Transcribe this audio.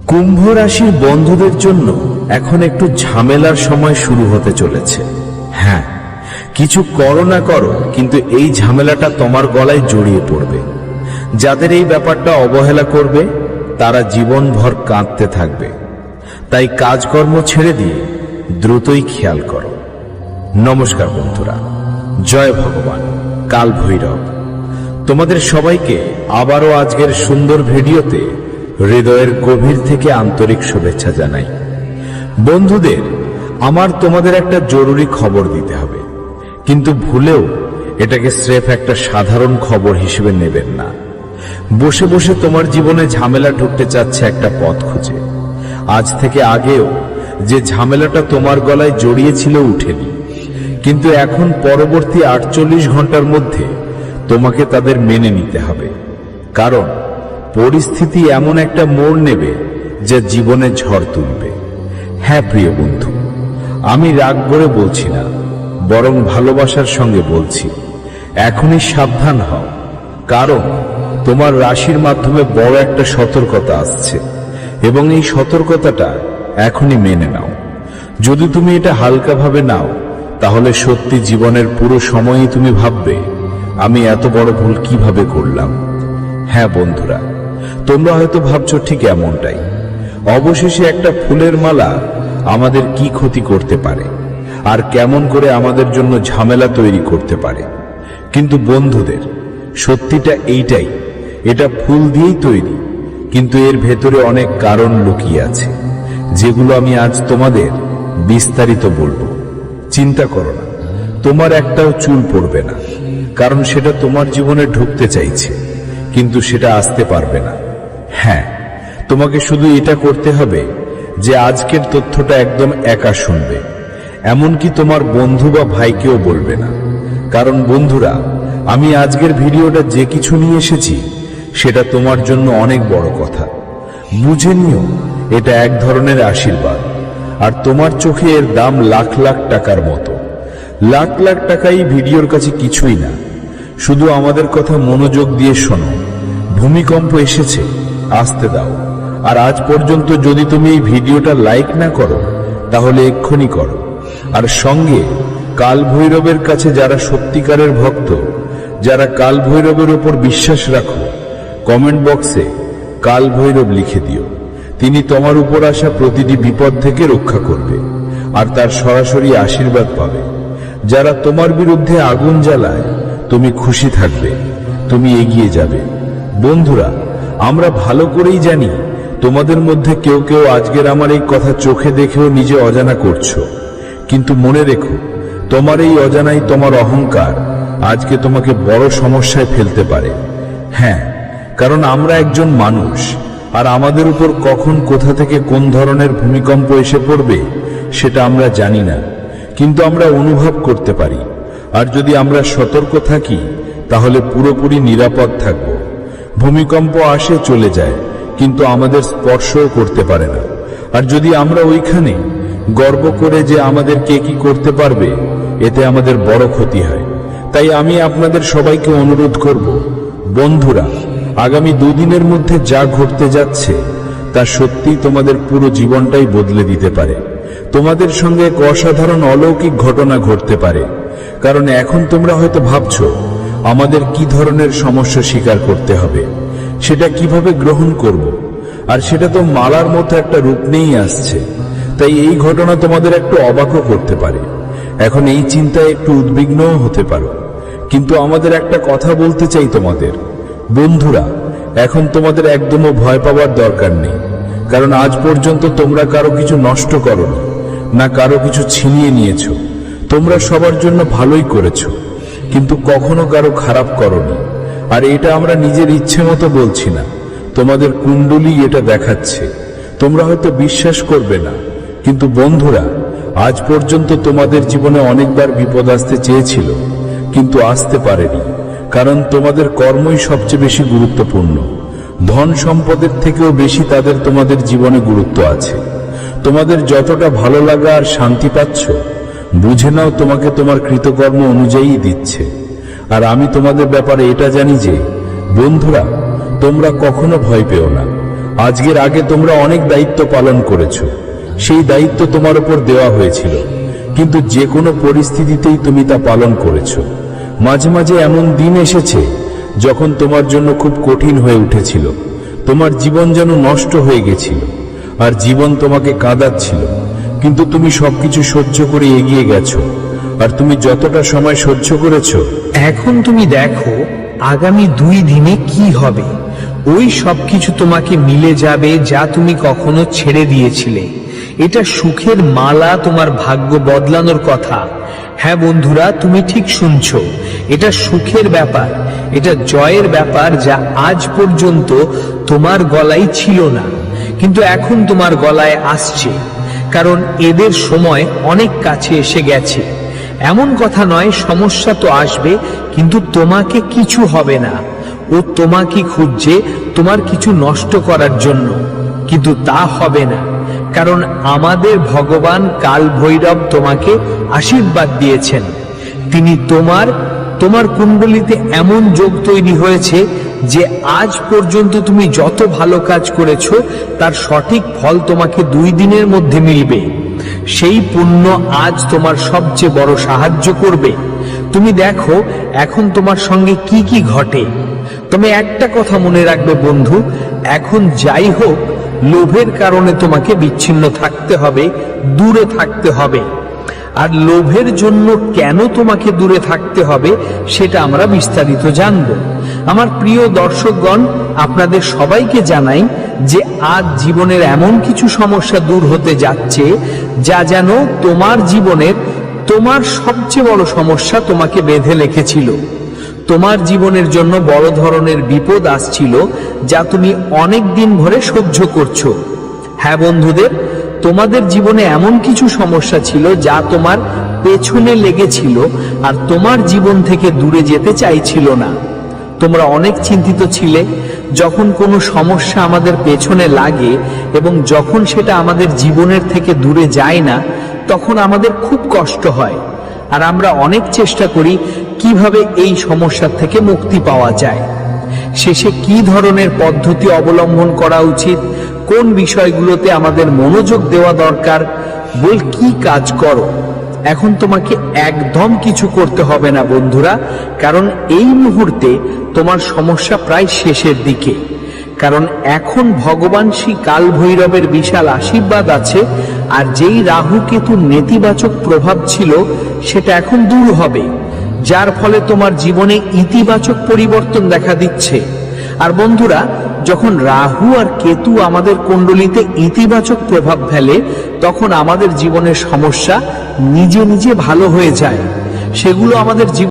কুম্ভ রাশির বন্ধুদের জন্য এখন একটু ঝামেলার সময় শুরু হতে চলেছে। হ্যাঁ, কিছু করো না করো, কিন্তু এই ঝামেলাটা তোমার গলায় জড়িয়ে পড়বে। যাদের এই ব্যাপারটা অবহেলা করবে তারা জীবনভর কাঁদতে থাকবে। তাই কাজকর্ম ছেড়ে দিয়ে দ্রুতই খেয়াল করো। নমস্কার বন্ধুরা, জয় ভগবান কাল ভৈরব। তোমাদের সবাইকে আবারও আজকের সুন্দর ভিডিওতে হৃদয়ের গভীর থেকে আন্তরিক শুভেচ্ছা জানাই। বন্ধুদের, আমার তোমাদের একটা জরুরি খবর দিতে হবে, কিন্তু ভুলেও এটাকে স্রেফ একটা সাধারণ খবর হিসেবে নেবেন না। বসে বসে তোমার জীবনে ঝামেলা ঢুকতে চাচ্ছে একটা পথ খুঁজে। আজ থেকে আগেও যে ঝামেলাটা তোমার গলায় জড়িয়েছিল উঠেনি, কিন্তু এখন পরবর্তী 48 ঘন্টার মধ্যে তোমাকে তাদের মেনে নিতে হবে। কারণ পরিস্থিতি এমন একটা মোড় নেবে যা জীবনে ঝড় তুলবে। হ্যাঁ প্রিয় বন্ধু, আমি রাগ করে বলছি না, বরং ভালোবাসার সঙ্গে বলছি, এখনই সাবধান হও। কারণ তোমার রাশির মাধ্যমে বড় একটা সতর্কতা আসছে, এবং এই সতর্কতাটা এখনই মেনে নাও। যদি তুমি এটা হালকাভাবে নাও, তাহলে সত্যি জীবনের পুরো সময়ই তুমি ভাববে, আমি এত বড় ভুল কিভাবে করলাম। হ্যাঁ বন্ধুরা, তোমরা হয়তো ভাবছো ঠিক এমনটাই। অবশেষে একটা ফুলের মালা আমাদের কি ক্ষতি করতে পারে, আর কেমন করে আমাদের জন্য ঝামেলা তৈরি করতে পারে। কিন্তু বন্ধুদের, সত্যিটা এইটাই, এটা ফুল দিয়েই তৈরি, কিন্তু এর ভেতরে অনেক কারণ লুকিয়ে আছে, যেগুলো আমি আজ তোমাদের বিস্তারিত বলবো। চিন্তা করো না, তোমার একটাও চুল পড়বে না, কারণ সেটা তোমার জীবনে ঢুকতে চাইছে, কিন্তু সেটা আসতে পারবে না। হ্যাঁ, তোমাকে শুধু এটা করতে হবে যে আজকের তথ্যটা একদম একা শুনবে, এমনকি তোমার বন্ধু বা ভাইকেও বলবে না। কারণ বন্ধুরা, আমি আজকের ভিডিওটা যে কিছু নিয়ে এসেছি সেটা তোমার জন্য অনেক বড় কথা। বুঝে নিও, এটা এক ধরনের আশীর্বাদ, আর তোমার চোখে এর দাম লাখ লাখ টাকার মতো। লাখ লাখ টাকা এই ভিডিওর কাছে কিছুই না। শুধু আমাদের কথা মনোযোগ দিয়ে শোনো। ভূমিকম্প এসেছে, আসতে দাও। আর আজ পর্যন্ত যদি তুমি এই ভিডিওটা লাইক না করো, তাহলে এক্ষুনি করো। আর সঙ্গে কাল ভৈরবের কাছে যারা সত্যিকারের ভক্ত, যারা কাল ভৈরবের উপর বিশ্বাস রাখো, কমেন্ট বক্সে কাল ভৈরব লিখে দিও। তিনি তোমার উপর আসা প্রতিটি বিপদ থেকে রক্ষা করবে, আর তার সরাসরি আশীর্বাদ পাবে। যারা তোমার বিরুদ্ধে আগুন জ্বালায়, তুমি খুশি থাকবে, তুমি এগিয়ে যাবে। বন্ধুরা, আমরা ভালো করেই জানি তোমাদের মধ্যে কেউ কেউ আজকের আমার এই কথা চোখে দেখেও নিজে অজানা করছো। কিন্তু মনে রেখো, তোমার এই অজানাই তোমার অহংকার আজকে তোমাকে বড় সমস্যায় ফেলতে পারে। হ্যাঁ, কারণ আমরা একজন মানুষ, আর আমাদের উপর কখন কোথা থেকে কোন ধরনের ভূমিকম্প এসে পড়বে সেটা আমরা জানি না, কিন্তু আমরা অনুভব করতে পারি। আর যদি আমরা সতর্ক থাকি, তাহলে পুরোপুরি নিরাপদ থাকব। ভূমিকম্প আসে চলে যায়, কিন্তু আমাদের স্পর্শও করতে পারে না। আর যদি আমরা ওইখানে গর্ব করে যে আমাদের কে কি করতে পারবে, এতে আমাদের বড় ক্ষতি হয়। তাই আমি আপনাদের সবাইকে অনুরোধ করব, বন্ধুরা, আগামী 2 দিনের মধ্যে যা ঘটতে যাচ্ছে তা সত্যিই তোমাদের পুরো জীবনটাই বদলে দিতে পারে। তোমাদের সঙ্গে এক অসাধারণ অলৌকিক ঘটনা ঘটতে পারে। কারণ এখন তোমরা হয়তো ভাবছো, আমাদের কি ধরনের সমস্যা স্বীকার করতে হবে, সেটা কিভাবে গ্রহণ করব। আর সেটা তো মালার মতো একটা রূপ নিয়েই আসছে। তাই এই ঘটনা তোমাদের একটু অবাকও করতে পারে। এখন এই চিন্তায় একটু উদ্বিগ্নও হতে পারো। কিন্তু আমাদের একটা কথা বলতে চাই তোমাদের, বন্ধুরা, এখন তোমাদের একদমও ভয় পাওয়ার দরকার নেই। কারণ আজ পর্যন্ত তোমরা কারো কিছু নষ্ট করোনি, না কারো কিছু ছিনিয়ে নিয়েছো। তোমরা সবার জন্য ভালোই করেছো, কিন্তু কখনো কারো খারাপ করোনি। আর এটা আমরা নিজের ইচ্ছে মতো বলছি না, তোমাদের কুণ্ডলী এটা দেখাচ্ছে। তোমরা হয়তো বিশ্বাস করবে না, কিন্তু বন্ধুরা, আজ পর্যন্ত তোমাদের জীবনে অনেকবার বিপদ আসতে চেয়েছিল, কিন্তু আসতে পারেনি। কারণ তোমাদের কর্মই সবচেয়ে বেশি গুরুত্বপূর্ণ। ধন সম্পদের থেকেও বেশি তাদের তোমাদের জীবনে গুরুত্ব আছে। তোমাদের যতটা ভালো লাগা আর শান্তি পাচ্ছ, বুঝে নাও তোমাকে তোমার কৃতকর্ম অনুযায়ী দিচ্ছে। আর আমি তোমাদের ব্যাপারে এটা জানি যে, বন্ধুরা, তোমরা কখনো ভয় পেও না। আজকের আগে তোমরা অনেক দায়িত্ব পালন করেছো, সেই দায়িত্ব তোমার উপর দেওয়া হয়েছিল, কিন্তু যে কোনো পরিস্থিতিতেই তুমি তা পালন করেছো। মাঝে মাঝে এমন দিন এসেছে যখন তোমার জন্য খুব কঠিন হয়ে উঠেছিল, তোমার জীবন যেন নষ্ট হয়ে গেছিল, আর জীবন তোমাকে কাঁদাচ্ছিল, কিন্তু তুমি সবকিছু সহ্য করে এগিয়ে গেছো। আর তুমি যতটা সময় সহ্য করেছো, এখন তুমি দেখো আগামী 2 দিনে কি হবে। ওই সবকিছু তোমাকে মিলে যাবে যা তুমি কখনো ছেড়ে দিয়েছিলে। এটা সুখের মালা, তোমার ভাগ্য বদলানোর কথা। হ্যাঁ বন্ধুরা, তুমি ঠিক শুনছো, এটা সুখের ব্যাপার, এটা জয়ের ব্যাপার, যা আজ পর্যন্ত তোমার গলায় ছিল না, কিন্তু এখন তোমার গলায় আসছে, কারণ এদের সময় অনেক কাছে এসে গেছে। এমন কথা নয়, সমস্যা তো আসবে, কিন্তু তোমাকে কিছু হবে না। ও তোমাকে খুঁজছে তোমার কিছু নষ্ট করার জন্য, কিন্তু তা হবে না, কারণ আমাদের ভগবান কাল ভৈরব তোমাকে আশীর্বাদ দিয়েছেন। তিনি তোমার কুণ্ডলিতে এমন যোগ তৈরি হয়েছে যে আজ পর্যন্ত তুমি যত ভালো কাজ করেছো তার সঠিক ফল তোমাকে 2 দিনের মধ্যে মিলবে। সেই পুণ্য আজ তোমার সবচেয়ে বড় সাহায্য করবে। তুমি দেখো এখন তোমার সঙ্গে কি কি ঘটে। তুমি একটা কথা মনে রাখবে বন্ধু, এখন যাই হোক, লোভের কারণে তোমাকে বিচ্ছিন্ন থাকতে হবে, দূরে থাকতে হবে। আর লোভের জন্য কেন তোমাকে দূরে থাকতে হবে সেটা আমরা বিস্তারিত জানব। আমার প্রিয় দর্শকগণ, আপনাদের সবাইকে জানাই যে আজ জীবনের এমন কিছু সমস্যা দূর হতে যাচ্ছে যা যেন তোমার জীবনের তোমার সবচেয়ে বড় সমস্যা তোমাকে বেঁধে রেখেছিল। তোমার জীবনের জন্য বড় ধরনের বিপদ আসছিল যা তুমি অনেক দিন ধরে সহ্য করছো। হ্যাঁ বন্ধুদের, তোমাদের জীবনে এমন কিছু সমস্যা ছিল যা তোমার পেছনে লেগেছিল আর তোমার জীবন থেকে দূরে যেতে চাইছিল না। তোমরা অনেক চিন্তিত ছিলে। যখন কোনো সমস্যা আমাদের পেছনে লাগে এবং যখন সেটা আমাদের জীবনের থেকে দূরে যায় না, তখন আমাদের খুব কষ্ট হয়, আর আমরা অনেক চেষ্টা করি কিভাবে এই সমস্যা থেকে মুক্তি পাওয়া যায়। শেষে কি ধরনের পদ্ধতি অবলম্বন করা উচিত, কোন বিষয়গুলোতে আমাদের মনোযোগ দেওয়া দরকার, বল কি কাজ করো। এখন তোমাকে একদম কিছু করতে হবে না বন্ধুরা, কারণ এই মুহূর্তে তোমার সমস্যা প্রায় শেষের দিকে। কারণ এখন ভগবান শ্রী কাল ভৈরবের বিশাল আশীর্বাদ আছে, আর যেই রাহু কেতুর নেতিবাচক প্রভাব ছিল সেটা এখন দূর হবে, যার ফলে তোমার জীবনে ইতিবাচক পরিবর্তন দেখা দিচ্ছে। আর বন্ধুরা, যখন রাহু আর কেতু আমাদের কুণ্ডলিতে ইতিবাচক প্রভাব ফেলে, তখন আমাদের জীবনের সমস্যা নিজে নিজে ভালো হয়ে যায়। সেগুলো আমাদের জীবন